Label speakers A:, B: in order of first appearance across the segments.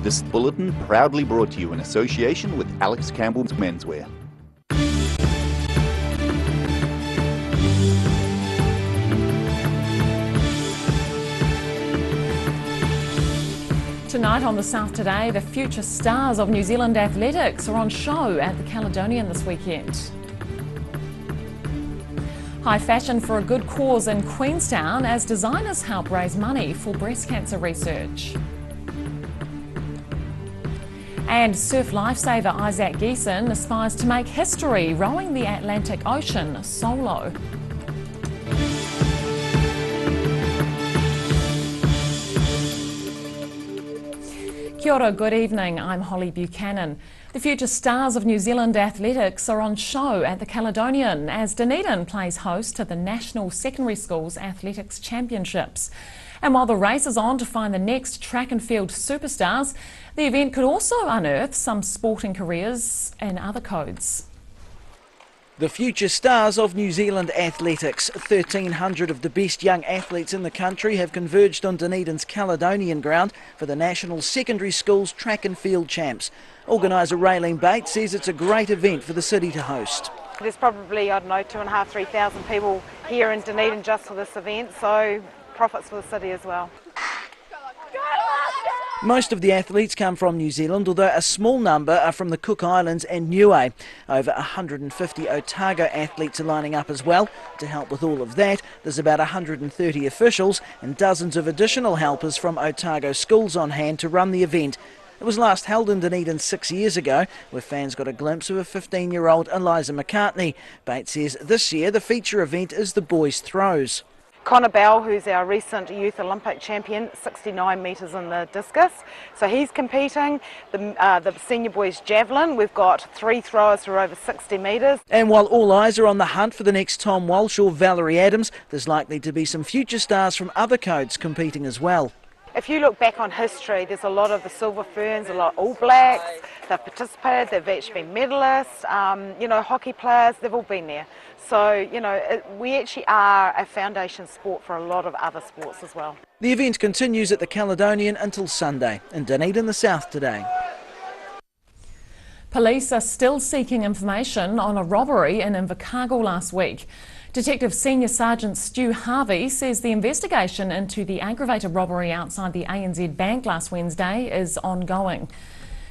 A: This bulletin proudly brought to you in association with Alex Campbell's Menswear.
B: Tonight on The South Today, the future stars of New Zealand athletics are on show at the Caledonian this weekend. High fashion for a good cause in Queenstown as designers help raise money for breast cancer research. And surf lifesaver Isaac Geeson aspires to make history rowing the Atlantic Ocean solo. Kia ora, good evening, I'm Holly Buchanan. The future stars of New Zealand athletics are on show at the Caledonian as Dunedin plays host to the National Secondary Schools Athletics Championships. And while the race is on to find the next track and field superstars, the event could also unearth some sporting careers in other codes.
C: The future stars of New Zealand athletics, 1,300 of the best young athletes in the country have converged on Dunedin's Caledonian ground for the National Secondary Schools Track and Field Champs. Organiser Raylene Bates says it's a great event for the city to host.
D: There's probably, 2,500 to 3,000 people here in Dunedin just for this event, so profits for the city as well.
C: Most of the athletes come from New Zealand, although a small number are from the Cook Islands and Niue. Over 150 Otago athletes are lining up as well. To help with all of that, there's about 130 officials and dozens of additional helpers from Otago schools on hand to run the event. It was last held in Dunedin 6 years ago, where fans got a glimpse of a 15-year-old Eliza McCartney. Bates says this year the feature event is the boys' throws.
D: Connor Bell, who's our recent Youth Olympic champion, 69 metres in the discus, so he's competing. The senior boys javelin, we've got 3 throwers who are over 60 metres.
C: And while all eyes are on the hunt for the next Tom Walsh or Valerie Adams, there's likely to be some future stars from other codes competing as well.
D: If you look back on history, there's a lot of the Silver Ferns, a lot of All Blacks, they've participated, they've actually been medalists, hockey players, they've all been there. So, we actually are a foundation sport for a lot of other sports as well.
C: The event continues at the Caledonian until Sunday. In Dunedin, the South Today.
B: Police are still seeking information on a robbery in Invercargill last week. Detective Senior Sergeant Stu Harvey says the investigation into the aggravated robbery outside the ANZ Bank last Wednesday is ongoing.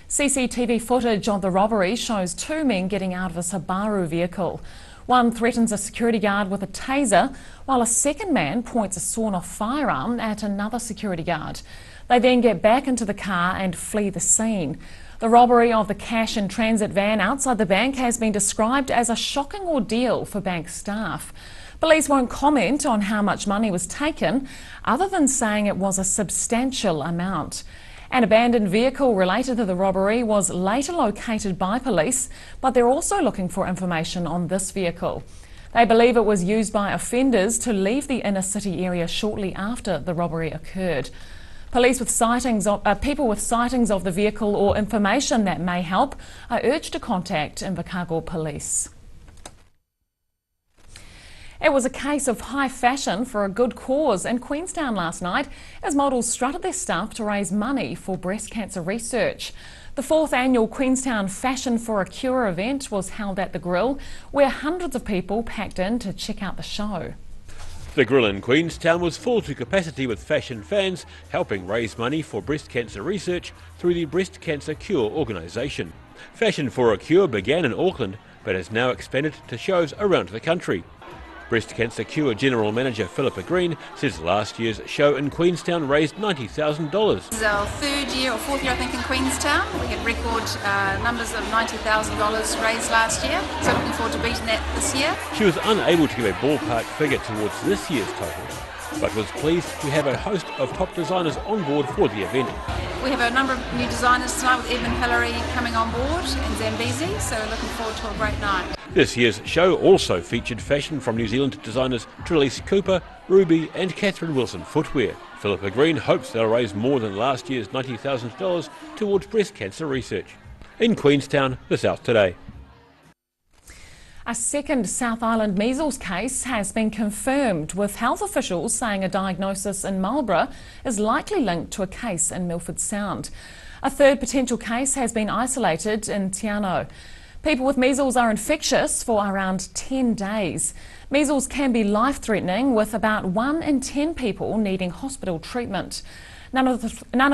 B: CCTV footage of the robbery shows 2 men getting out of a Subaru vehicle. One threatens a security guard with a taser, while a second man points a sawn-off firearm at another security guard. They then get back into the car and flee the scene. The robbery of the cash in transit van outside the bank has been described as a shocking ordeal for bank staff. Police won't comment on how much money was taken, other than saying it was a substantial amount. An abandoned vehicle related to the robbery was later located by police, but they're also looking for information on this vehicle. They believe it was used by offenders to leave the inner city area shortly after the robbery occurred. Police with people with sightings of the vehicle or information that may help are urged to contact Invercargill Police. It was a case of high fashion for a good cause in Queenstown last night as models strutted their stuff to raise money for breast cancer research. The 4th annual Queenstown Fashion for a Cure event was held at the Grill, where hundreds of people packed in to check out the show.
E: The Grill in Queenstown was full to capacity with fashion fans helping raise money for breast cancer research through the Breast Cancer Cure organisation. Fashion for a Cure began in Auckland but has now expanded to shows around the country. Breast Cancer Cure General Manager Philippa Green says last year's show in Queenstown raised $90,000.
F: This is our 3rd year or 4th year I think in Queenstown. We had record numbers of $90,000 raised last year, so looking forward to beating that this year.
E: She was unable to give a ballpark figure towards this year's total, but was pleased to have a host of top designers on board for the event.
F: We have a number of new designers tonight with Edmund Hillary coming on board and Zambezi, so we're looking forward to a great night.
E: This year's show also featured fashion from New Zealand designers Trelise Cooper, Ruby and Catherine Wilson footwear. Philippa Green hopes they'll raise more than last year's $90,000 towards breast cancer research. In Queenstown, the South Today.
B: A second South Island measles case has been confirmed, with health officials saying a diagnosis in Marlborough is likely linked to a case in Milford Sound. A third potential case has been isolated in Te Anau. People with measles are infectious for around 10 days. Measles can be life-threatening, with about 1 in 10 people needing hospital treatment. None of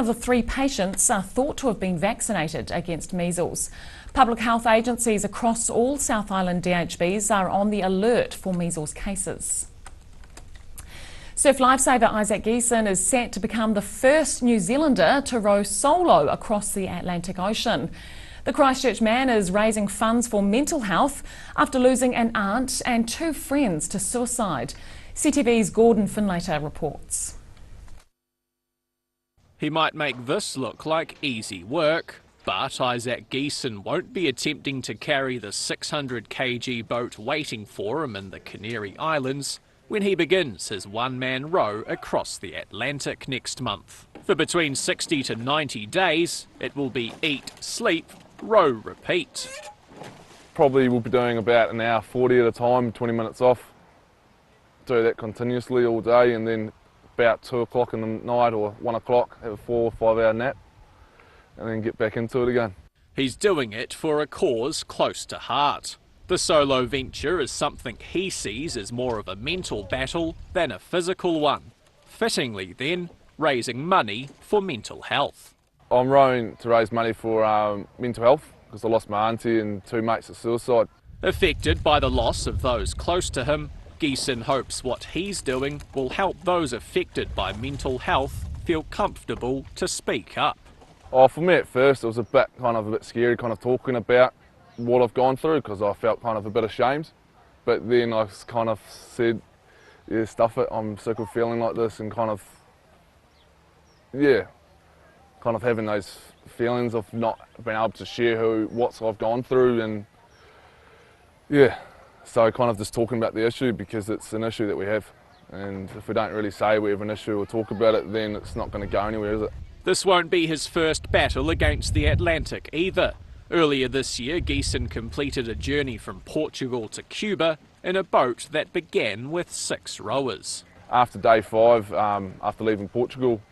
B: the 3 patients are thought to have been vaccinated against measles. Public health agencies across all South Island DHBs are on the alert for measles cases. Surf lifesaver Isaac Geeson is set to become the first New Zealander to row solo across the Atlantic Ocean. The Christchurch man is raising funds for mental health after losing an aunt and 2 friends to suicide. CTV's Gordon Finlater reports.
G: He might make this look like easy work, but Isaac Geeson won't be attempting to carry the 600 kg boat waiting for him in the Canary Islands when he begins his one-man row across the Atlantic next month. For between 60 to 90 days, it will be eat, sleep, row, repeat.
H: Probably we'll be doing about an hour 40 at a time, 20 minutes off. Do that continuously all day, and then about 2 o'clock in the night or 1 o'clock, have a 4 or 5 hour nap, and then get back into it again.
G: He's doing it for a cause close to heart. The solo venture is something he sees as more of a mental battle than a physical one. Fittingly then, raising money for mental health.
H: I'm rowing to raise money for mental health, because I lost my auntie and 2 mates to suicide.
G: Affected by the loss of those close to him, Geeson hopes what he's doing will help those affected by mental health feel comfortable to speak up.
H: Oh, for me at first it was a bit scary talking about what I've gone through, because I felt a bit ashamed. But then I said, yeah, stuff it, I'm sick of feeling like this, and having those feelings of not being able to share what I've gone through, and yeah, so just talking about the issue, because it's an issue that we have, and if we don't really say we have an issue or talk about it, then it's not going to go anywhere, is it?
G: This won't be his first battle against the Atlantic either. Earlier this year, Geeson completed a journey from Portugal to Cuba in a boat that began with 6 rowers.
H: After day 5, after leaving Portugal,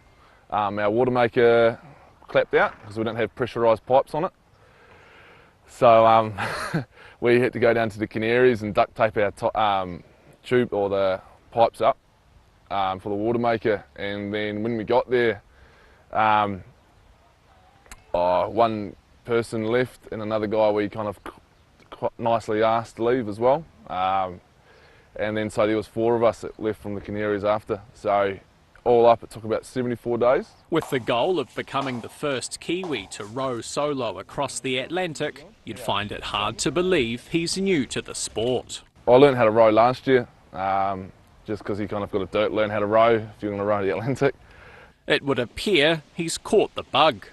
H: our water maker clapped out because we didn't have pressurised pipes on it. So we had to go down to the Canaries and duct tape our tube or the pipes up for the water maker. And then when we got there, one person left and another guy we quite nicely asked to leave as well. And then so there was 4 of us that left from the Canaries after. So all up it took about 74 days.
G: With the goal of becoming the first Kiwi to row solo across the Atlantic, you'd find it hard to believe he's new to the sport.
H: I learned how to row last year, just because you got to learn how to row if you're going to row the Atlantic.
G: It would appear he's caught the bug.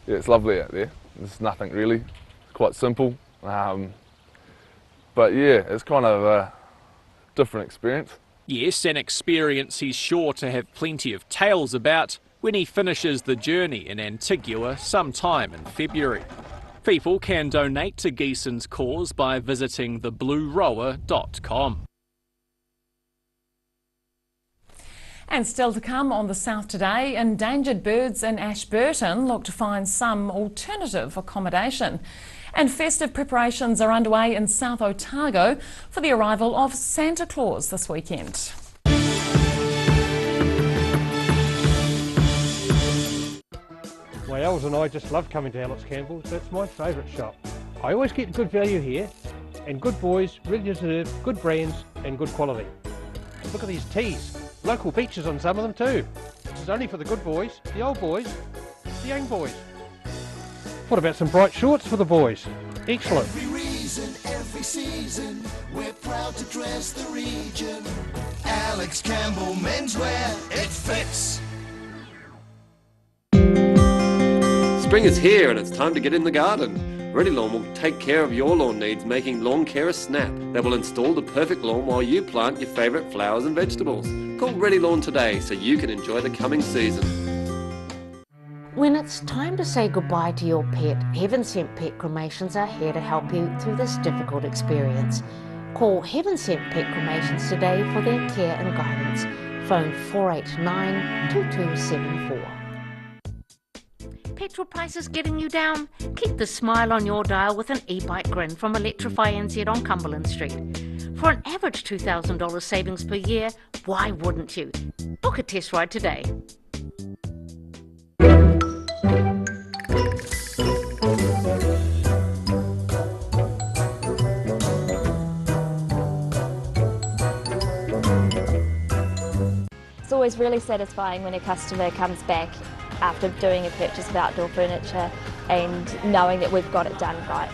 H: Yeah, it's lovely out there. There's nothing really. It's quite simple. But yeah, it's a different experience.
G: Yes, an experience he's sure to have plenty of tales about when he finishes the journey in Antigua sometime in February. People can donate to Geeson's cause by visiting thebluerower.com.
B: And still to come on the South today, endangered birds in Ashburton look to find some alternative accommodation. And festive preparations are underway in South Otago for the arrival of Santa Claus this weekend.
I: My elves and I just love coming to Alex Campbell's. That's my favourite shop. I always get good value here, and good boys, ready to serve, good brands and good quality. Look at these teas. Local beaches on some of them too. This is only for the good boys, the old boys, the young boys. What about some bright shorts for the boys? Excellent.
J: Every reason, every season, we're proud to dress the region. Alex Campbell menswear, it fits.
K: Spring is here and it's time to get in the garden. Ready Lawn will take care of your lawn needs, making Lawn Care a snap. They will install the perfect lawn while you plant your favourite flowers and vegetables. Call Ready Lawn today so you can enjoy the coming season.
L: When it's time to say goodbye to your pet, Heaven Sent Pet Cremations are here to help you through this difficult experience. Call Heaven Sent Pet Cremations today for their care and guidance. Phone 489 2274. Petrol prices getting you down? Keep the smile on your dial with an e-bike grin from Electrify NZ on Cumberland Street. For an average $2,000 savings per year, why wouldn't you? Book a test ride today.
M: It's always really satisfying when a customer comes back after doing a purchase of outdoor furniture and knowing that we've got it done right.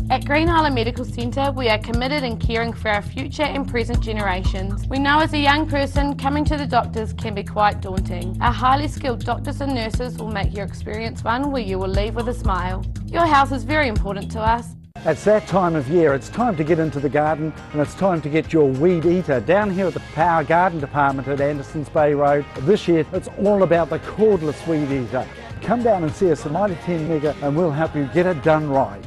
N: At Green Island Medical Centre, we are committed in caring for our future and present generations. We know as a young person, coming to the doctors can be quite daunting. Our highly skilled doctors and nurses will make your experience one where you will leave with a smile. Your health is very important to us.
O: It's that time of year. It's time to get into the garden and it's time to get your weed eater. Down here at the Power Garden Department at Andersons Bay Road, this year it's all about the cordless weed eater. Come down and see us at Mighty 10 Mega and we'll help you get it done right.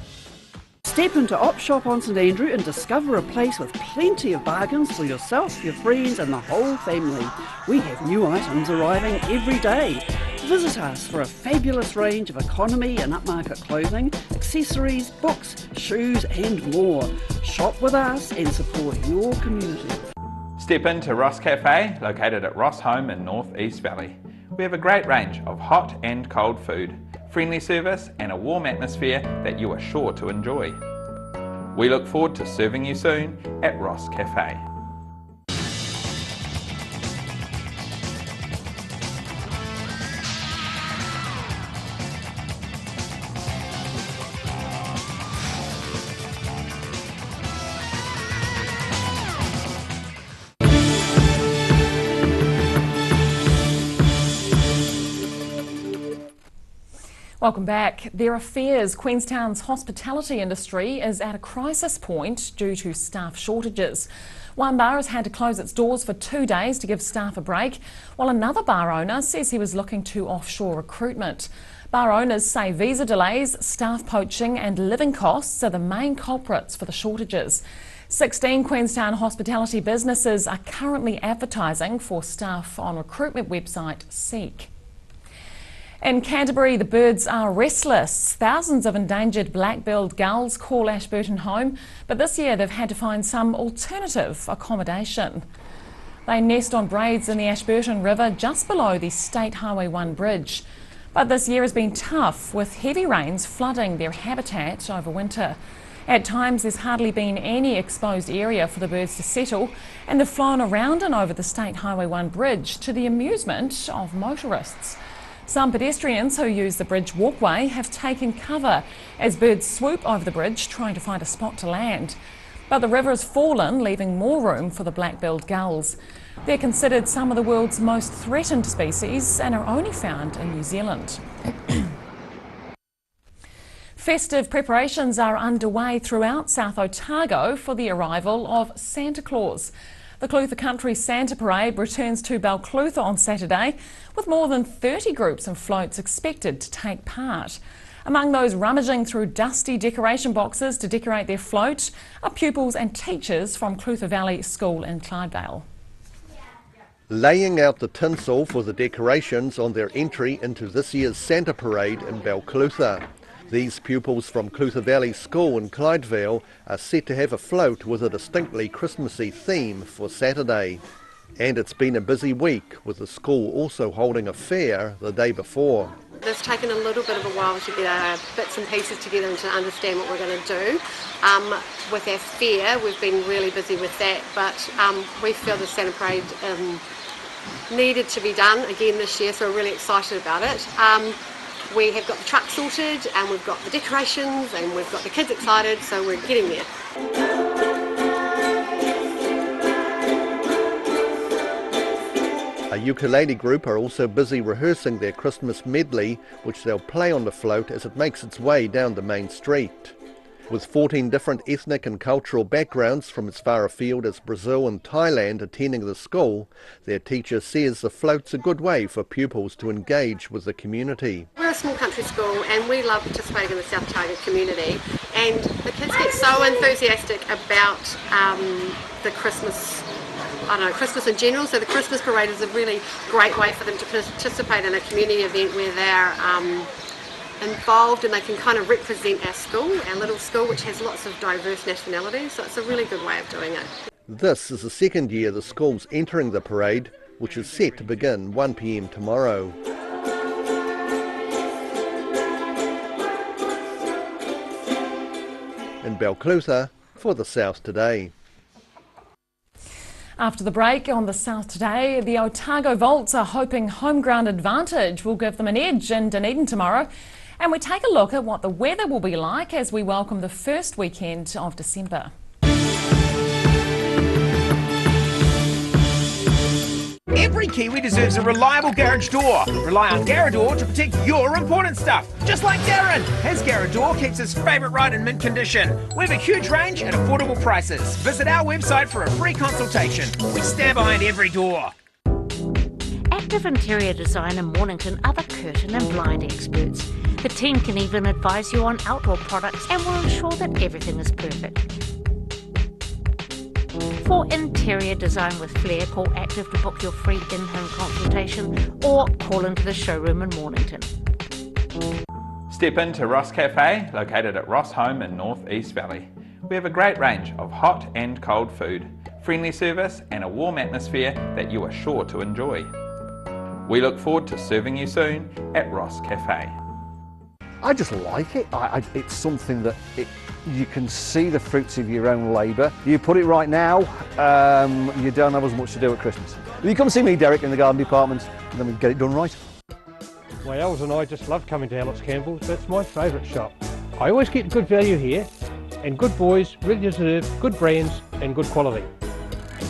P: Step into Op Shop on St Andrew and discover a place with plenty of bargains for yourself, your friends and the whole family. We have new items arriving every day. Visit us for a fabulous range of economy and upmarket clothing, accessories, books, shoes and more. Shop with us and support your community.
Q: Step into Ross Cafe, located at Ross Home in North East Valley. We have a great range of hot and cold food, friendly service and a warm atmosphere that you are sure to enjoy. We look forward to serving you soon at Ross Cafe.
B: Welcome back. There are fears Queenstown's hospitality industry is at a crisis point due to staff shortages. One bar has had to close its doors for 2 days to give staff a break, while another bar owner says he was looking to offshore recruitment. Bar owners say visa delays, staff poaching and living costs are the main culprits for the shortages. 16 Queenstown hospitality businesses are currently advertising for staff on recruitment website Seek. In Canterbury, the birds are restless. Thousands of endangered black-billed gulls call Ashburton home, but this year they've had to find some alternative accommodation. They nest on braids in the Ashburton River just below the State Highway 1 bridge. But this year has been tough, with heavy rains flooding their habitat over winter. At times there's hardly been any exposed area for the birds to settle, and they've flown around and over the State Highway 1 bridge to the amusement of motorists. Some pedestrians who use the bridge walkway have taken cover as birds swoop over the bridge trying to find a spot to land. But the river has fallen, leaving more room for the black-billed gulls. They're considered some of the world's most threatened species and are only found in New Zealand. Festive preparations are underway throughout South Otago for the arrival of Santa Claus. The Clutha Country Santa Parade returns to Balclutha on Saturday, with more than 30 groups and floats expected to take part. Among those rummaging through dusty decoration boxes to decorate their float are pupils and teachers from Clutha Valley School in Clydevale.
R: Laying out the tinsel for the decorations on their entry into this year's Santa Parade in Balclutha. These pupils from Clutha Valley School in Clydevale are set to have a float with a distinctly Christmassy theme for Saturday. And it's been a busy week, with the school also holding a fair the day before.
S: It's taken a little bit of a while to get our bits and pieces together and to understand what we're going to do. With our fair, we've been really busy with that, but we feel the Santa Parade needed to be done again this year, so we're really excited about it. We have got the truck sorted and we've got the decorations and we've got the kids excited, so we're getting there.
R: A ukulele group are also busy rehearsing their Christmas medley, which they'll play on the float as it makes its way down the main street. With 14 different ethnic and cultural backgrounds from as far afield as Brazil and Thailand attending the school, their teacher says the float's a good way for pupils to engage with the community.
S: We're a small country school and we love participating in the South Otago community, and the kids get so enthusiastic about the Christmas in general. So the Christmas parade is a really great way for them to participate in a community event where they're involved and they can kind of represent our little school, which has lots of diverse nationalities. So it's a really good way of doing it.
R: This is the second year the school's entering the parade, which is set to begin 1 p.m. tomorrow. In Balclutha for the South Today.
B: After the break on the South Today, the Otago Volts are hoping home ground advantage will give them an edge in Dunedin tomorrow. And we take a look at what the weather will be like as we welcome the first weekend of December.
T: Every Kiwi deserves a reliable garage door. Rely on Garrador to protect your important stuff. Just like Darren, his Garrador keeps his favourite ride in mint condition. We have a huge range at affordable prices. Visit our website for a free consultation. We stand behind every door.
L: Active interior designer Mornington are the curtain and blind experts. The team can even advise you on outdoor products and will ensure that everything is perfect. For interior design with flair, call Active to book your free in-home consultation or call into the showroom in Mornington.
Q: Step into Ross Cafe, located at Ross Home in North East Valley. We have a great range of hot and cold food, friendly service and a warm atmosphere that you are sure to enjoy. We look forward to serving you soon at Ross Cafe.
U: I just like it. It's something that you can see the fruits of your own labour. You put it right now, you don't have as much to do at Christmas. You come see me, Derek, in the garden department, and then we get it done right.
I: My Els and I just love coming to Alex Campbell's. That's my favourite shop. I always get good value here, and good boys really deserve good brands and good quality.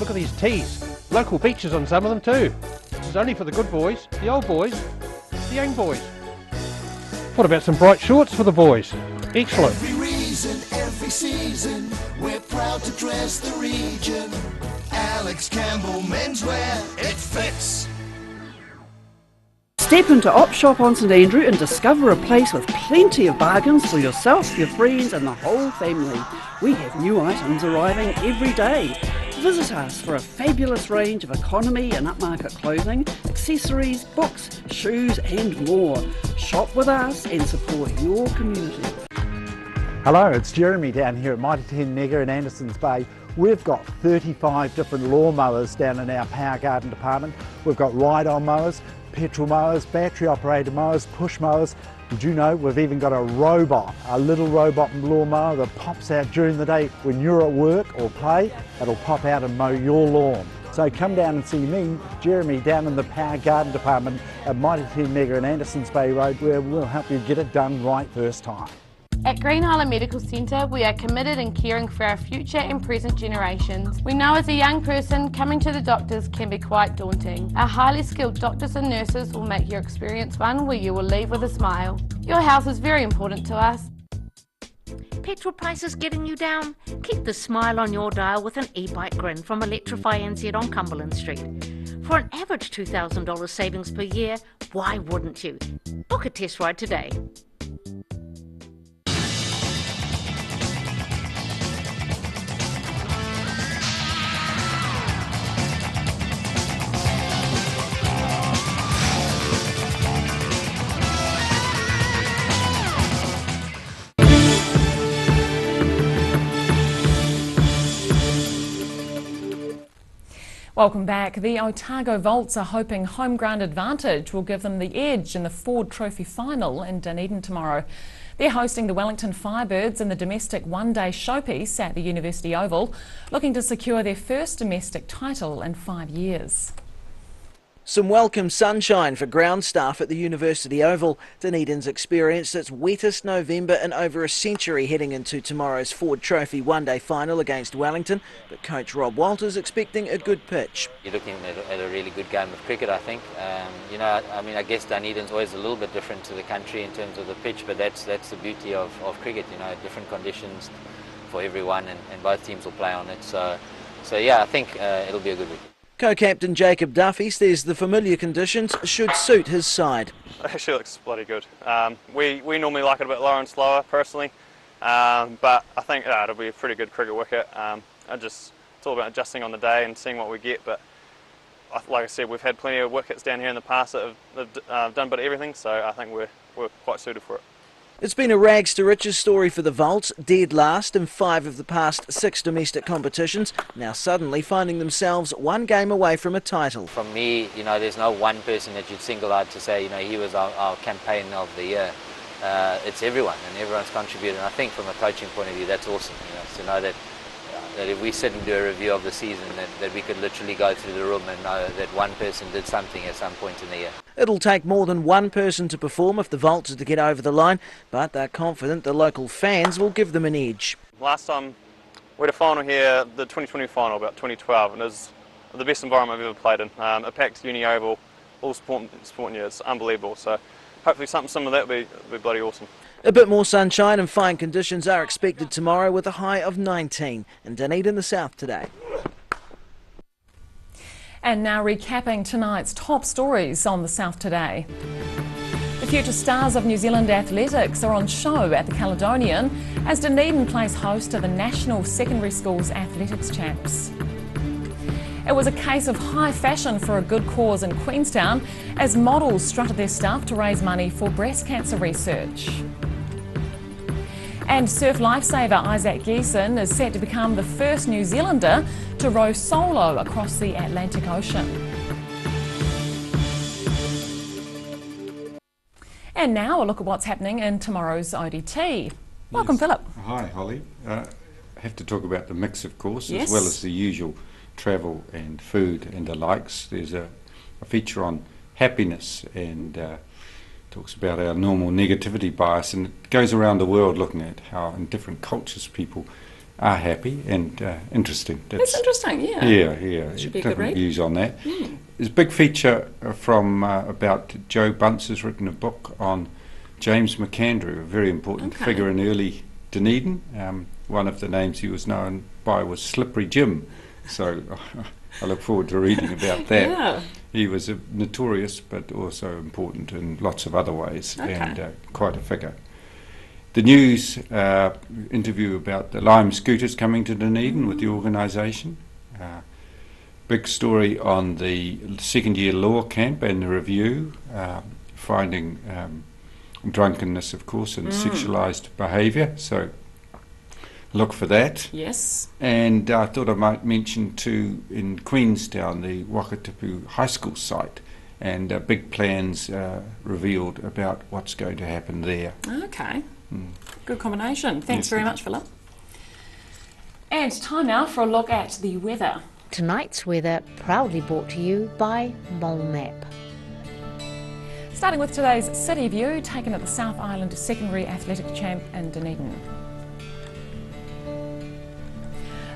I: Look at these tees. Local beaches on some of them too. This is only for the good boys, the old boys, the young boys. What about some bright shorts for the boys? Excellent.
J: Every reason, every season, we're proud to dress the region. Alex Campbell Menswear, it fits.
P: Step into Op Shop on St Andrew and discover a place with plenty of bargains for yourself, your friends and the whole family. We have new items arriving every day. Visit us for a fabulous range of economy and upmarket clothing, accessories, books, shoes and more. Shop with us and support your community.
O: Hello, it's Jeremy down here at Mighty 10 Mega in Andersons Bay. We've got 35 different lawnmowers down in our power garden department. We've got ride-on mowers, petrol mowers, battery operated mowers, push mowers. Did you know we've even got a robot, a little robot lawnmower that pops out during the day when you're at work or play. It'll pop out and mow your lawn. So come down and see me, Jeremy, down in the power garden department at Mighty 10 Mega in Andersons Bay Road, where we'll help you get it done right first time.
N: At Green Island Medical Centre, we are committed in caring for our future and present generations. We know as a young person, coming to the doctors can be quite daunting. Our highly skilled doctors and nurses will make your experience one where you will leave with a smile. Your health is very important to us.
L: Petrol prices getting you down? Keep the smile on your dial with an e-bike grin from Electrify NZ on Cumberland Street. For an average $2,000 savings per year, why wouldn't you? Book a test ride today.
B: Welcome back. The Otago Volts are hoping home ground advantage will give them the edge in the Ford Trophy final in Dunedin tomorrow. They're hosting the Wellington Firebirds in the domestic one-day showpiece at the University Oval, looking to secure their first domestic title in 5 years.
C: Some welcome sunshine for ground staff at the University Oval. Dunedin's experienced its wettest November in over a century heading into tomorrow's Ford Trophy one-day final against Wellington, but coach Rob Walters expecting a good pitch.
A: You're looking at a really good game of cricket, I think. I guess Dunedin's always a little bit different to the country in terms of the pitch, but that's the beauty of cricket, different conditions for everyone, and both teams will play on it. So yeah, I think it'll be a good week.
C: Co-captain Jacob Duffy says the familiar conditions should suit his side.
V: It actually looks bloody good. We normally like it a bit lower and slower, personally, but I think it'll be a pretty good cricket wicket. It's all about adjusting on the day and seeing what we get, but like I said, we've had plenty of wickets down here in the past that have done a bit of everything, so I think we're quite suited for it.
C: It's been a rags to riches story for the Volts, dead last in 5 of the past 6 domestic competitions, now suddenly finding themselves one game away from a title.
A: From me, there's no one person that you'd single out to say, he was our campaign of the year. It's everyone, and everyone's contributed. And I think from a coaching point of view, that's awesome, to know that if we sit and do a review of the season, that we could literally go through the room and know that one person did something at some point in the year.
C: It'll take more than one person to perform if the Volts are to get over the line, but they're confident the local fans will give them an edge.
V: Last time we had a final here, the 2020 final, about 2012, and it was the best environment I've ever played in. A packed uni oval, all sport year, it's unbelievable. So hopefully something similar to that will be bloody awesome.
C: A bit more sunshine and fine conditions are expected tomorrow with a high of 19 in Dunedin, the south today.
B: And now recapping tonight's top stories on the South today. The future stars of New Zealand athletics are on show at the Caledonian as Dunedin plays host to the National Secondary Schools Athletics Champs. It was a case of high fashion for a good cause in Queenstown as models strutted their stuff to raise money for breast cancer research. And surf lifesaver Isaac Geeson is set to become the first New Zealander to row solo across the Atlantic Ocean. And now a look at what's happening in tomorrow's ODT. Welcome, Philip.
W: Hi, Holly. I have to talk about the mix, of course,
B: Yes.
W: as well as the usual travel and food and the likes. There's a feature on happiness and talks about our normal negativity bias, and it goes around the world looking at how in different cultures people are happy and interesting.
B: That's interesting, yeah.
W: Yeah.
B: Should be a good
W: Different
B: read.
W: views on that.
B: Mm.
W: There's a big feature from about Joe Bunce has written a book on James McAndrew, a very important figure in early Dunedin. One of the names he was known by was Slippery Jim, so I look forward to reading about that.
B: Yeah.
W: He was notorious but also important in lots of other ways, and quite a figure. The news interview about the Lime Scooters coming to Dunedin with the organisation. Big story on the second year law camp and the review, finding drunkenness, of course, and sexualised behaviour. So look for that.
B: Yes.
W: And I thought I might mention too, in Queenstown, the Wakatipu High School site, and big plans revealed about what's going to happen there.
B: Okay. Good combination. Thanks
W: Yes,
B: very
W: thank
B: much, Philip. And time now for a look at the weather.
L: Tonight's weather proudly brought to you by Mole Map.
B: Starting with today's city view, taken at the South Island Secondary Athletic Champ in Dunedin.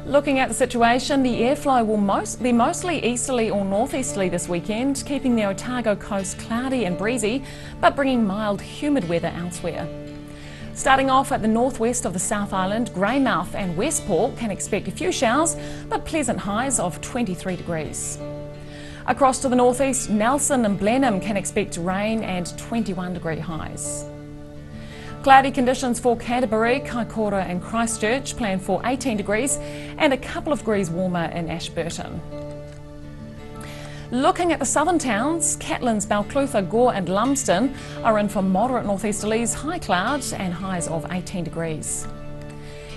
B: Looking at the situation, the airflow will be mostly easterly or northeasterly this weekend, keeping the Otago coast cloudy and breezy, but bringing mild, humid weather elsewhere. Starting off at the northwest of the South Island, Greymouth and Westport can expect a few showers, but pleasant highs of 23 degrees. Across to the northeast, Nelson and Blenheim can expect rain and 21-degree highs. Cloudy conditions for Canterbury, Kaikoura and Christchurch, planned for 18 degrees and a couple of degrees warmer in Ashburton. Looking at the southern towns, Catlins, Balclutha, Gore and Lumsden are in for moderate northeasterlies, high clouds and highs of 18 degrees.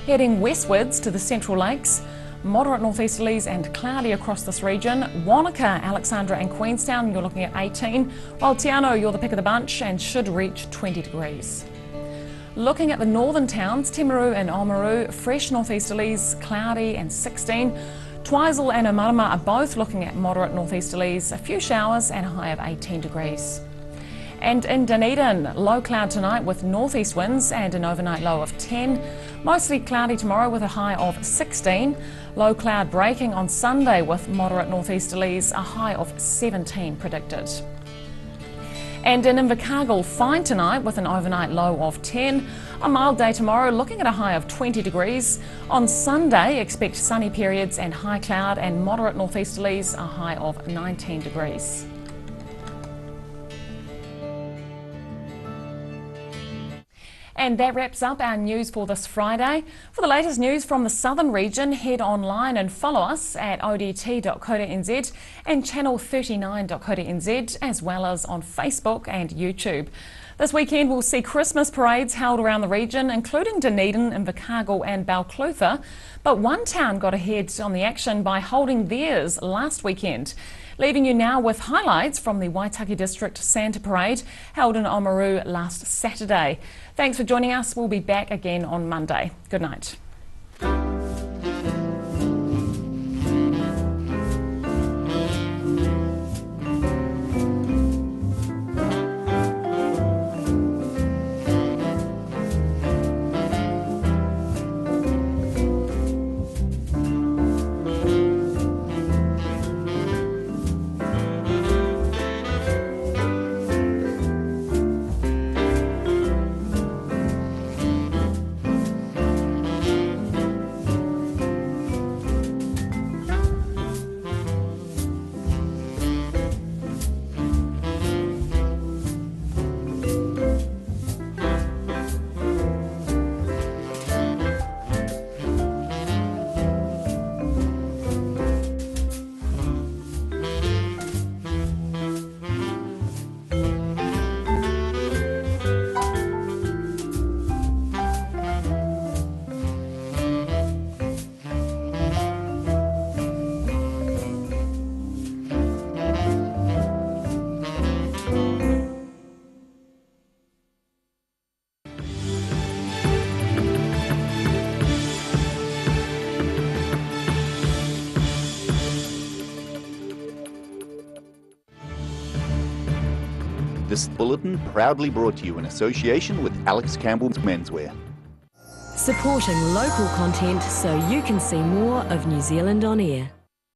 B: Heading westwards to the Central Lakes, moderate northeasterlies and cloudy across this region. Wanaka, Alexandra and Queenstown, you're looking at 18, while Te Anau, you're the pick of the bunch and should reach 20 degrees. Looking at the northern towns, Timaru and Oamaru, fresh northeasterlies, cloudy and 16. Twizel and Omarama are both looking at moderate northeasterlies, a few showers and a high of 18 degrees. And in Dunedin, low cloud tonight with northeast winds and an overnight low of 10. Mostly cloudy tomorrow with a high of 16. Low cloud breaking on Sunday with moderate northeasterlies, a high of 17 predicted. And in Invercargill, fine tonight with an overnight low of 10. A mild day tomorrow, looking at a high of 20 degrees. On Sunday, expect sunny periods and high cloud and moderate northeasterlies, a high of 19 degrees. And that wraps up our news for this Friday. For the latest news from the southern region, head online and follow us at odt.co.nz and channel 39.co.nz, as well as on Facebook and YouTube. This weekend we'll see Christmas parades held around the region, including Dunedin, Invercargill and Balclutha. But one town got ahead on the action by holding theirs last weekend. Leaving you now with highlights from the Waitaki District Santa Parade held in Oamaru last Saturday. Thanks for joining us. We'll be back again on Monday. Good night.
D: This bulletin proudly brought to you in association with Alex Campbell's Menswear.
E: Supporting local content so you can see more of New Zealand on air.